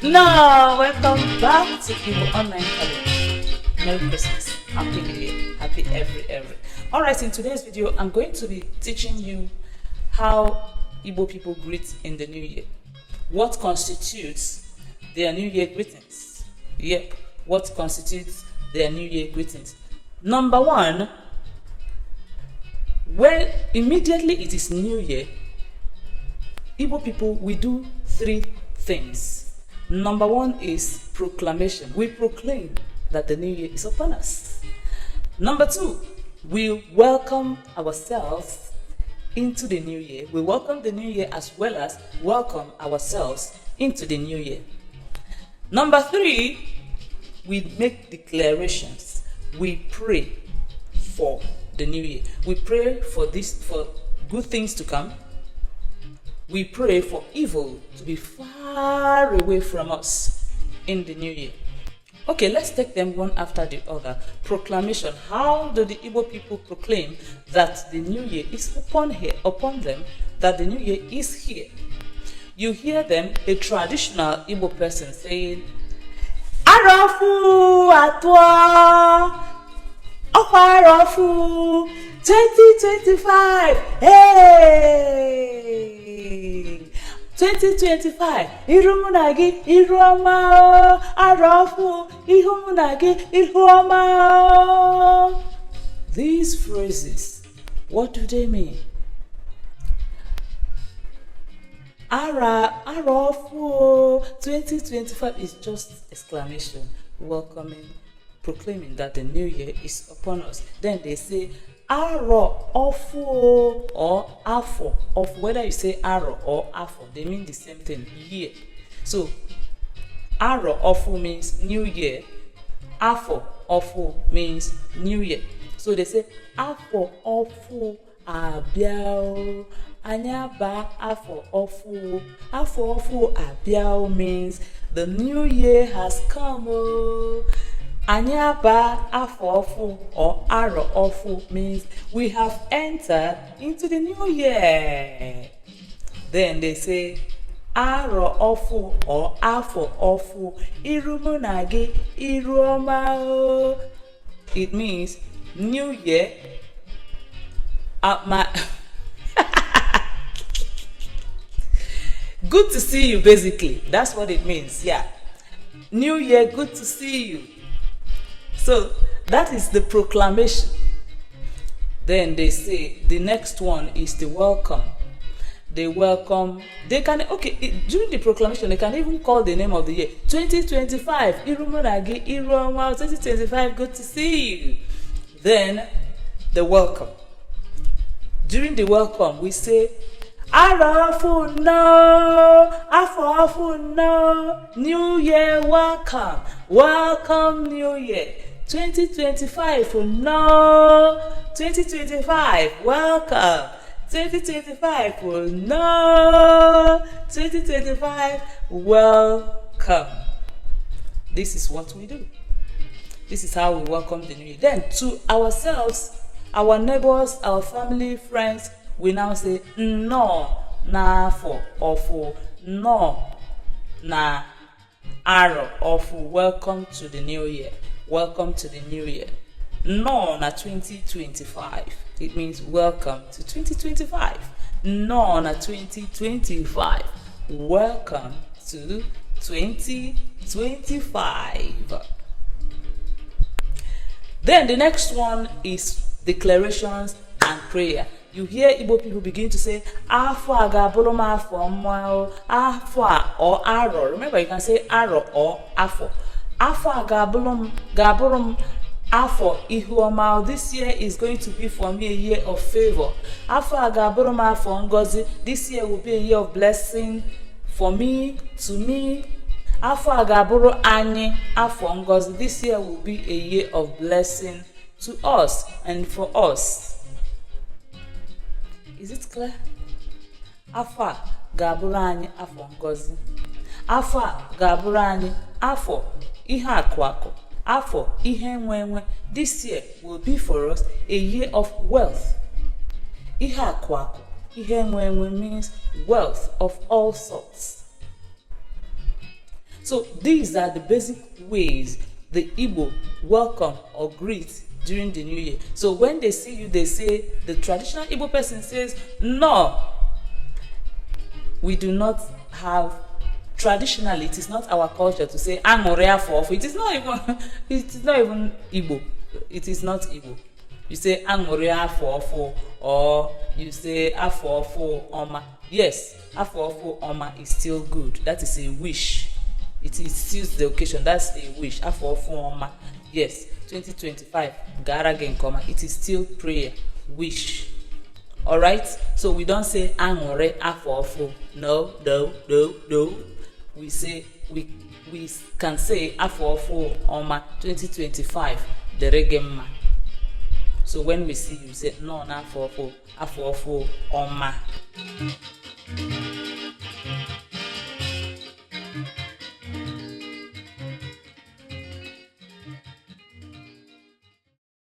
No, welcome back to Igbo Online Academy. Merry Christmas, Happy New Year, Happy every. Alright, in today's video, I'm going to be teaching you how Igbo people greet in the New Year. What constitutes their New Year greetings? Yep, what constitutes their New Year greetings? Number one, when immediately it is New Year, Igbo people, we do three things. Number one is proclamation. We proclaim that the new year is upon us. Number two, we welcome ourselves into the new year. We welcome the new year as well as welcome ourselves into the new year. Number three, we make declarations. We pray for the new year. We pray for good things to come. We pray for evil to be far away from us in the new year. Okay, let's take them one after the other. Proclamation. How do the Igbo people proclaim that the new year is upon them, that the new year is here? You hear them, a traditional Igbo person saying, Arafu atwa, Arafu 2025, hey! 2025, Irumunagi, Iruama, Arafu, Ihumunagi, Iruama. These phrases, what do they mean? Arafu 2025 is just exclamation, welcoming, proclaiming that the new year is upon us. Then they say, Aro ofu or afo. Of whether you say aro or afo, they mean the same thing, year. So aro ofu means new year, afo ofu means new year. So they say afo ofu abiao, anyaba afo ofu. Afo ofu abiao means the new year has come. Anyaba afofu or aro ofu means we have entered into the new year. Then they say aro ofu or afo ofu irumunagi iruoma. It means new year. Good to see you, basically. That's what it means. Yeah. New year, good to see you. So that is the proclamation. Then they say the next one is the welcome. They welcome, during the proclamation, they can even call the name of the year. 2025, Irumunagi, Iruama, 2025, good to see you. Then the welcome. During the welcome, we say, Arafu no, Afofu no, New Year welcome, welcome New Year. 2025 no, 2025 welcome, 2025 no, 2025 welcome. This is what we do. This is how we welcome the new year. Then to ourselves, our neighbors, our family, friends, we now say no na for ofu, no na aro ofu. Welcome to the new year. Welcome to the new year. No na 2025. It means welcome to 2025. No na 2025. Welcome to 2025. Then the next one is declarations and prayer. You hear Igbo people begin to say, Afo agabulum afo mwa, Afo or aro. Remember, you can say aro or afo. Afo gaburum afo ihuoma. This year is going to be for me a year of favor. Afo agaburum afo ngozi. This year will be a year of blessing for me, to me. Afo agaburu anyi afo ngozi. This year will be a year of blessing to us and for us. Is it clear? Afo gaburu anyi afo ngozi. Afo gaburu anyi afo ihe akụ. Afọ ihe nwenwe. This year will be for us a year of wealth. Ihe akụ. Ihe nwenwe means wealth of all sorts. So these are the basic ways the Igbo welcome or greet during the new year. So when they see you, they say, the traditional Igbo person says, no, we do not have, traditionally it is not our culture to say Aṅụrị Afọ Ọfụ. It is not even Igbo. It is not Igbo. You say Aṅụrị Afọ Ọfụ, or you say Afọ Ọfụ Ọma. Yes, Afọ Ọfụ Ọma is still good. That is a wish. It suits the occasion. That's a wish. Afọ Ọfụ Ọma. Yes, 2025 gara gị nke ọma. It is still prayer, wish. All right, so we don't say Aṅụrị Afọ Ọfụ. No. We say we can say Afọ Ọfụ Ọma 2025 dịrị gị mma. So when we see you, say no, Afọ Ọfụ Ọma.